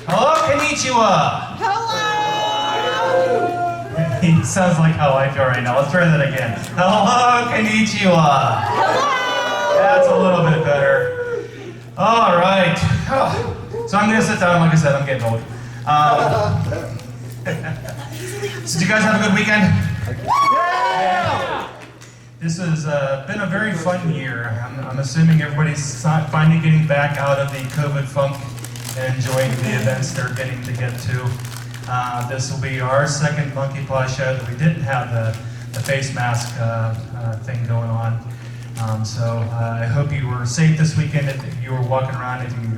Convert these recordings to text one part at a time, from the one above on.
Hello, Con-Nichiwa. Hello! He sounds like how I feel right now. Let's try that again. Hello, Con-Nichiwa. Hello! That's a little bit better. All right. So I'm going to sit down. Like I said, I'm getting old. So did you guys have a good weekend? Yeah! This has been a very fun year. I'm assuming everybody's finally getting back out of the COVID funk and enjoying the events they're getting to get to. This will be our second Monkey Paw show that we didn't have the face mask thing going on. So I hope you were safe this weekend. If you were walking around, if you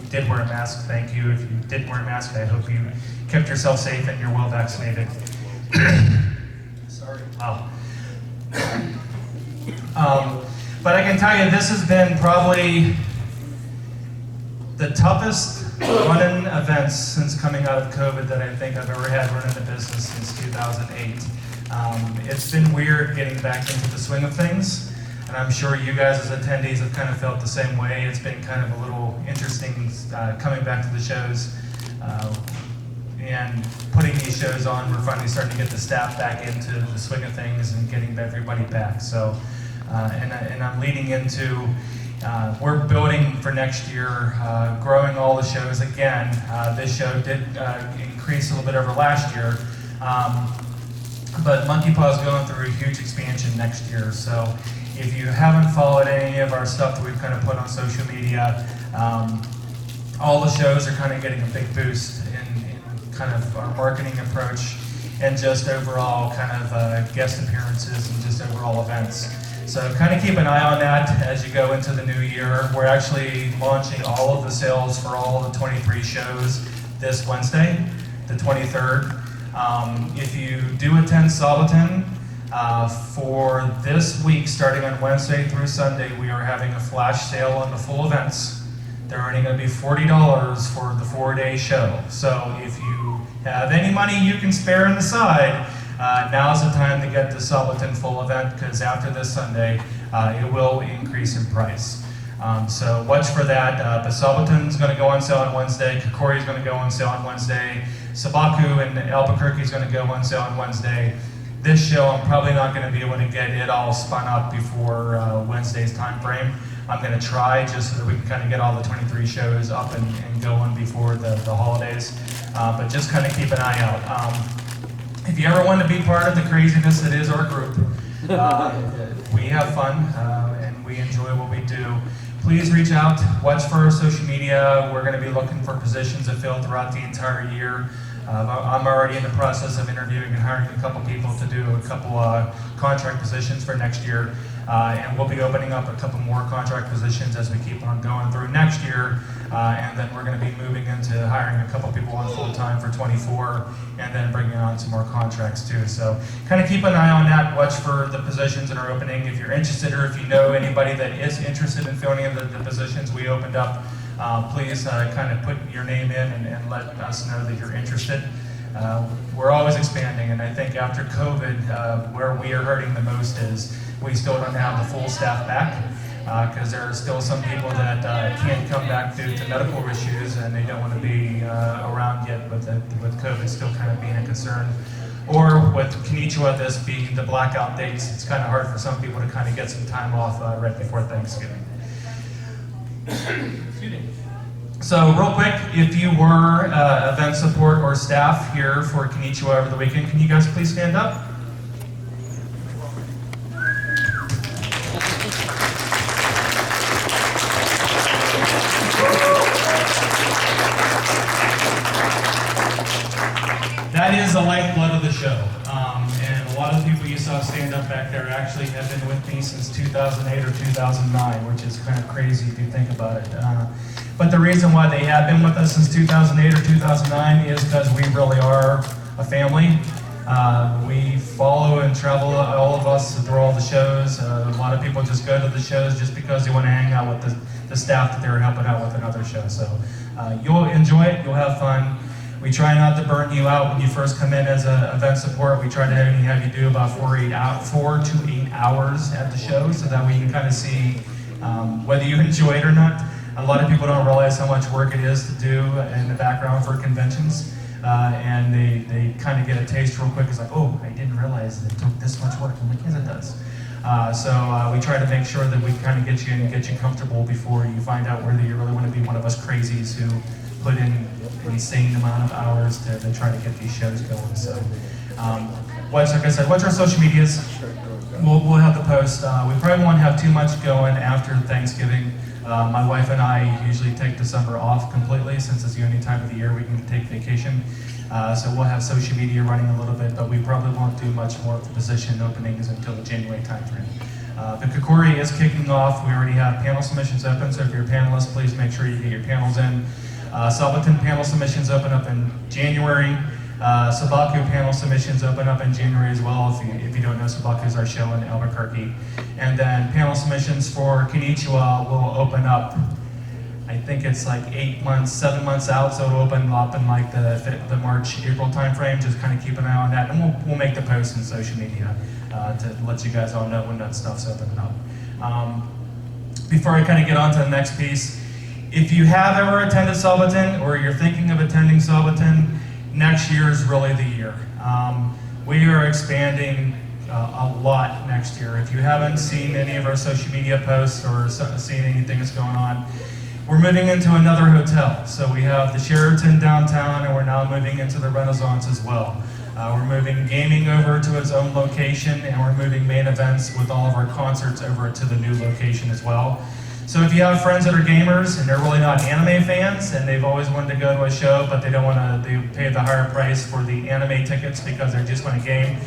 did wear a mask, thank you. If you didn't wear a mask, I hope you kept yourself safe and you're well vaccinated. Sorry. Wow. But I can tell you, this has been probably the toughest running events since coming out of COVID that I think I've ever had running the business since 2008. It's been weird getting back into the swing of things, and I'm sure you guys as attendees have kind of felt the same way. It's been kind of a little interesting coming back to the shows and putting these shows on. We're finally starting to get the staff back into the swing of things and getting everybody back. So, and I'm leading into, we're building for next year, growing all the shows again. This show did increase a little bit over last year, but Monkey Paw is going through a huge expansion next year. So if you haven't followed any of our stuff that we've kind of put on social media, all the shows are kind of getting a big boost in kind of our marketing approach and just overall kind of guest appearances and just overall events. So kind of keep an eye on that as you go into the new year. We're actually launching all of the sales for all of the 23 shows this Wednesday, the 23rd. If you do attend Soliton, for this week, starting on Wednesday through Sunday, we are having a flash sale on the full events. They're only going to be $40 for the 4-day show. So if you have any money you can spare on the side, now's the time to get the Soliton full event, because after this Sunday, it will increase in price. So watch for that. But Soliton's going to go on sale on Wednesday. Kokori's going to go on sale on Wednesday. Sabaku and Albuquerque is going to go on sale on Wednesday. This show, I'm probably not going to be able to get it all spun up before Wednesd's time frame. I'm going to try just so that we can kind of get all the 23 shows up and going before the holidays. But just kind of keep an eye out. If you ever want to be part of the craziness that is our group, we have fun and we enjoy what we do. Please reach out, watch for our social media. We're going to be looking for positions to fill throughout the entire year. I'm already in the process of interviewing and hiring a couple people to do a couple contract positions for next year. And we'll be opening up a couple more contract positions as we keep on going through next year. And then we're going to be moving into hiring a couple people on full-time for 24 and then bringing on some more contracts too. So kind of keep an eye on that. Watch for the positions that are opening. If you're interested or if you know anybody that is interested in filling in the positions we opened up, please kind of put your name in and let us know that you're interested. We're always expanding, and I think after COVID, where we are hurting the most is we still don't have the full staff back, because there are still some people that can't come back due to medical issues, and they don't want to be around yet with COVID still kind of being a concern. Or with Con-Nichiwa, this being the blackout dates, it's kind of hard for some people to kind of get some time off right before Thanksgiving. Excuse me. So real quick, if you were event support or staff here for Con-Nichiwa over the weekend, can you guys please stand up? That is the lifeblood of the show. And a lot of the people you saw stand up back there actually have been with me since 2008 or 2009, which is kind of crazy if you think about it. But the reason why they have been with us since 2008 or 2009 is because we really are a family. We follow and travel, all of us, through all the shows. A lot of people just go to the shows just because they want to hang out with the staff that they're helping out with another show. So you'll enjoy it, you'll have fun. We try not to burn you out when you first come in as an event support. We try to have you do about 4 to 8 hours at the show, so that we can kind of see whether you enjoy it or not. A lot of people don't realize how much work it is to do in the background for conventions, and they kind of get a taste real quick. It's like, oh, I didn't realize it took this much work. I'm like, yes, it does. So we try to make sure that we kind of get you in and get you comfortable before you find out whether you really want to be one of us crazies who put in an insane amount of hours to try to get these shows going. So, like I said, watch our social medias. We'll have the post. We probably won't have too much going after Thanksgiving. My wife and I usually take December off completely since it's the only time of the year we can take vacation. So we'll have social media running a little bit, but we probably won't do much more of the position openings until the January timeframe. The Kokori is kicking off. We already have panel submissions open, so if you're a panelist, please make sure you get your panels in. Sabaton panel submissions open up in January. Sabaku panel submissions open up in January as well. If you don't know, Sabaku is our show in Albuquerque. And then panel submissions for Con-Nichiwa will open up, I think it's like 7 months out, so it'll open up in like the March, April timeframe. Just kind of keep an eye on that, and we'll make the posts in social media to let you guys all know when that stuff's opening up. Before I kind of get on to the next piece, if you have ever attended Sabaton or you're thinking of attending Sabaton, next year is really the year. We are expanding a lot next year. If you haven't seen any of our social media posts or seen anything that's going on, we're moving into another hotel. So we have the Sheraton downtown, and we're now moving into the Renaissance as well. We're moving gaming over to its own location, and we're moving main events with all of our concerts over to the new location as well. So if you have friends that are gamers and they're really not anime fans and they've always wanted to go to a show but they don't want to, they pay the higher price for the anime tickets because they just want to game,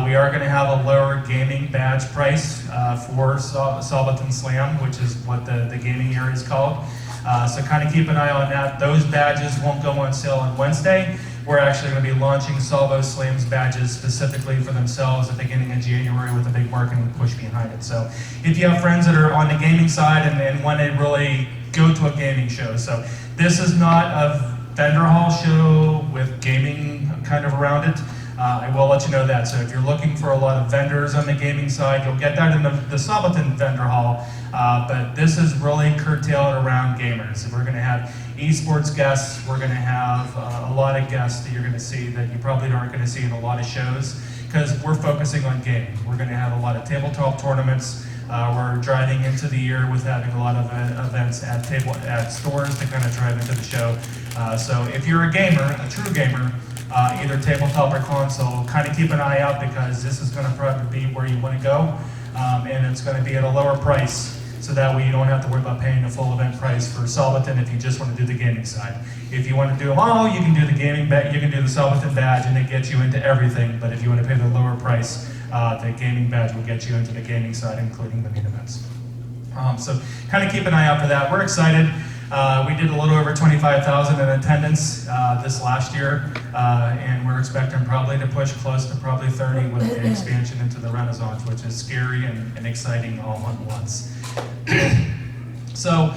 we are going to have a lower gaming badge price for Sabaton Slam, which is what the gaming area is called. So kind of keep an eye on that. Those badges won't go on sale on Wednesday. We're actually going to be launching Salvo Slam's badges specifically for themselves at the beginning of January with a big marketing push behind it. So if you have friends that are on the gaming side and want to really go to a gaming show. So this is not a vendor hall show with gaming kind of around it. I will let you know that. So if you're looking for a lot of vendors on the gaming side, you'll get that in the Sabaton vendor hall. But this is really curtailed around gamers. We're going to have esports guests. We're going to have a lot of guests that you're going to see that you probably aren't going to see in a lot of shows because we're focusing on gaming. We're going to have a lot of tabletop tournaments. We're driving into the year with having a lot of events at stores to kind of drive into the show. So if you're a gamer, a true gamer, either tabletop or console, kind of keep an eye out because this is going to probably be where you want to go, and it's going to be at a lower price. So that way you don't have to worry about paying the full event price for Sabaton if you just want to do the gaming side. If you want to do them all, you can do the gaming badge, you can do the Sabaton badge, and it gets you into everything. But if you want to pay the lower price, the gaming badge will get you into the gaming side, including the main events. So kind of keep an eye out for that. We're excited. We did a little over 25,000 in attendance this last year, and we're expecting probably to push close to probably 30 with the expansion into the Renaissance, which is scary and exciting all at once. So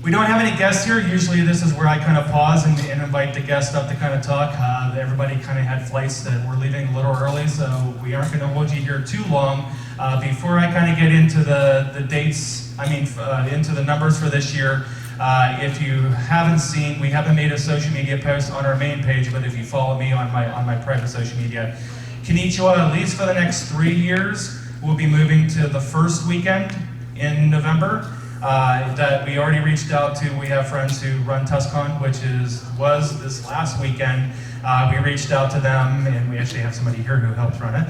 we don't have any guests here. Usually this is where I kind of pause and invite the guests up to kind of talk. Everybody kind of had flights that were leaving a little early, so we aren't going to hold you here too long. Before I kind of get into the dates, into the numbers for this year, if you haven't seen, we haven't made a social media post on our main page, but if you follow me on my private social media, Con-Nichiwa, at least for the next 3 years, will be moving to the first weekend in November. That we already reached out to. We have friends who run TUSCon, which was this last weekend. We reached out to them, and we actually have somebody here who helps run it,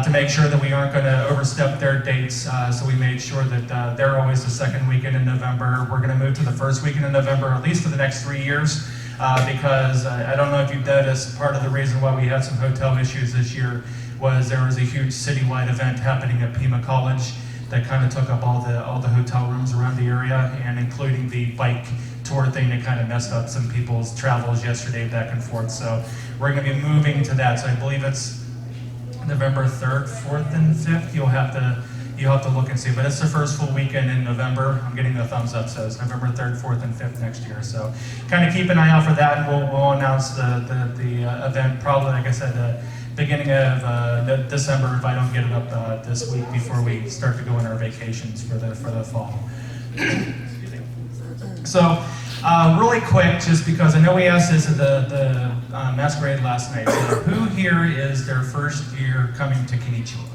to make sure that we aren't going to overstep their dates. So we made sure that they're always the second weekend in November. We're going to move to the first weekend in November, at least for the next 3 years, because I don't know if you've noticed, part of the reason why we had some hotel issues this year was there was a huge citywide event happening at Pima College that kind of took up all the hotel rooms around the area, and including the bike tour thing that kind of messed up some people's travels yesterday back and forth. So we're going to be moving to that. So I believe it's November 3rd, 4th, and 5th. You'll have to look and see, but it's the first full weekend in November. I'm getting the thumbs up, so it's November 3rd, 4th, and 5th next year. So kind of keep an eye out for that, and we'll announce the event probably, like I said, beginning of December if I don't get it up this week before we start to go on our vacations for the fall. Excuse me. So, really quick, just because I know we asked this at the masquerade last night. So who here is their first year coming to Con-Nichiwa?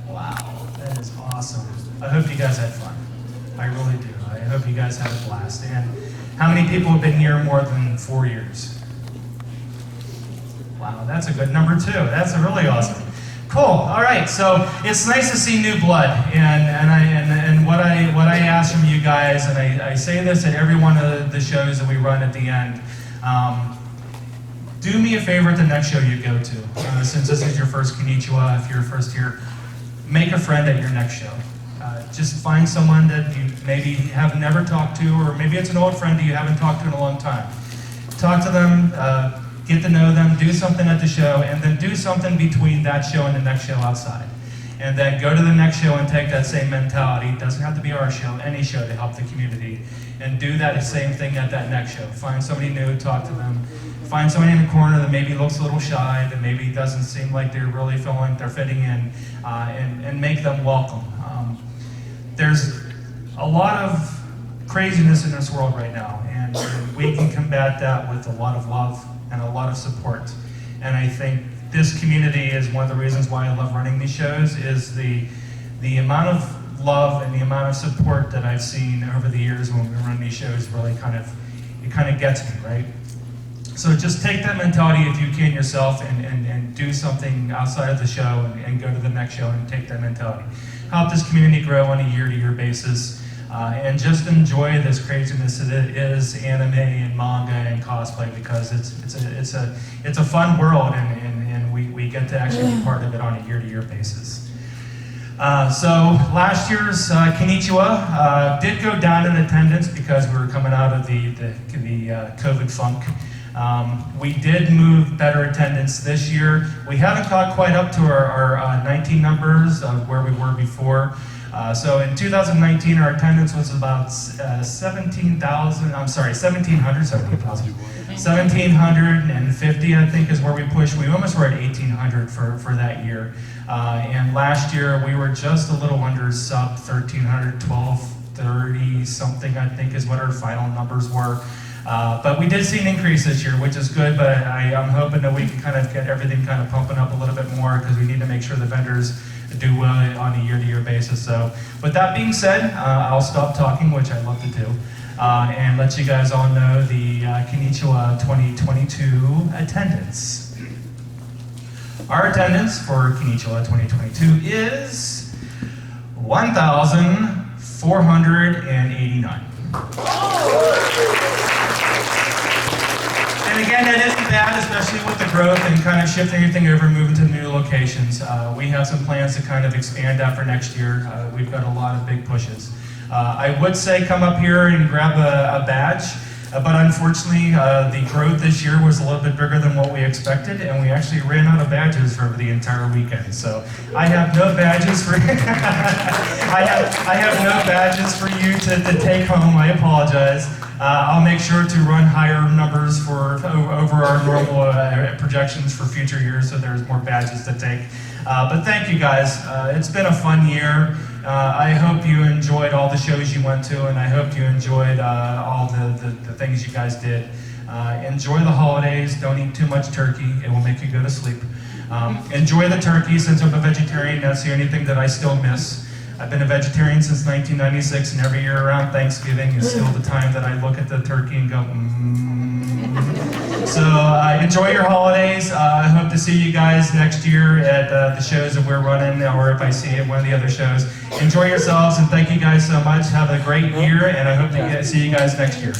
Wow, that is awesome. I hope you guys had fun. I really do. I hope you guys had a blast. And how many people have been here more than 4 years? Wow, that's a good number too. That's really awesome. Cool. All right. So it's nice to see new blood, and what I ask from you guys, and I say this at every one of the shows that we run at the end. Do me a favor at the next show you go to. Since this is your first Con-Nichiwa, if you're first here, make a friend at your next show. Just find someone that you maybe have never talked to, or maybe it's an old friend that you haven't talked to in a long time. Talk to them. Get to know them, do something at the show, and then do something between that show and the next show outside. And then go to the next show and take that same mentality. It doesn't have to be our show, any show to help the community. And do that same thing at that next show. Find somebody new, talk to them. Find somebody in the corner that maybe looks a little shy, that maybe doesn't seem like they're really feeling like they're fitting in, and make them welcome. There's a lot of craziness in this world right now, and we can combat that with a lot of love and a lot of support. And I think this community is one of the reasons why I love running these shows, is the amount of love and the amount of support that I've seen over the years when we run these shows really kind of gets me, right? So just take that mentality if you can yourself, and do something outside of the show, and go to the next show and take that mentality. Help this community grow on a year-to-year basis. And just enjoy this craziness that it is anime and manga and cosplay, because it's a fun world, and we get to actually be part of it on a year-to-year basis. So last year's Con-Nichiwa did go down in attendance because we were coming out of the COVID funk. We did move better attendance this year. We haven't caught quite up to our 19 numbers of where we were before. So in 2019, our attendance was about 1,750, I think, is where we pushed. We almost were at 1,800 for that year. And last year, we were just a little under sub 1,300, 1,230 something, I think, is what our final numbers were. But we did see an increase this year, which is good, but I'm hoping that we can kind of get everything kind of pumping up a little bit more, because we need to make sure the vendors do well on a year-to-year basis. So with that being said, I'll stop talking, which I love to do, and let you guys all know the Con-Nichiwa 2022 attendance. Our attendance for Con-Nichiwa 2022 is 1,489. And again, that isn't bad, especially with the growth and kind of shifting everything over, moving to new locations. We have some plans to kind of expand that for next year. We've got a lot of big pushes. I would say come up here and grab a badge, but unfortunately, the growth this year was a little bit bigger than what we expected, and we actually ran out of badges for the entire weekend. So I have no badges for I have no badges for you to take home. I apologize. I'll make sure to run higher numbers for over our normal projections for future years, so there's more badges to take. But thank you guys. It's been a fun year. I hope you enjoyed all the shows you went to, and I hope you enjoyed all the things you guys did. Enjoy the holidays. Don't eat too much turkey. It will make you go to sleep. Enjoy the turkey. Since I'm a vegetarian, that's the only thing that I still miss. I've been a vegetarian since 1996, and every year around Thanksgiving is still the time that I look at the turkey and go, So enjoy your holidays. I hope to see you guys next year at the shows that we're running, or if I see you at one of the other shows. Enjoy yourselves, and thank you guys so much. Have a great year, and I hope to see you guys next year.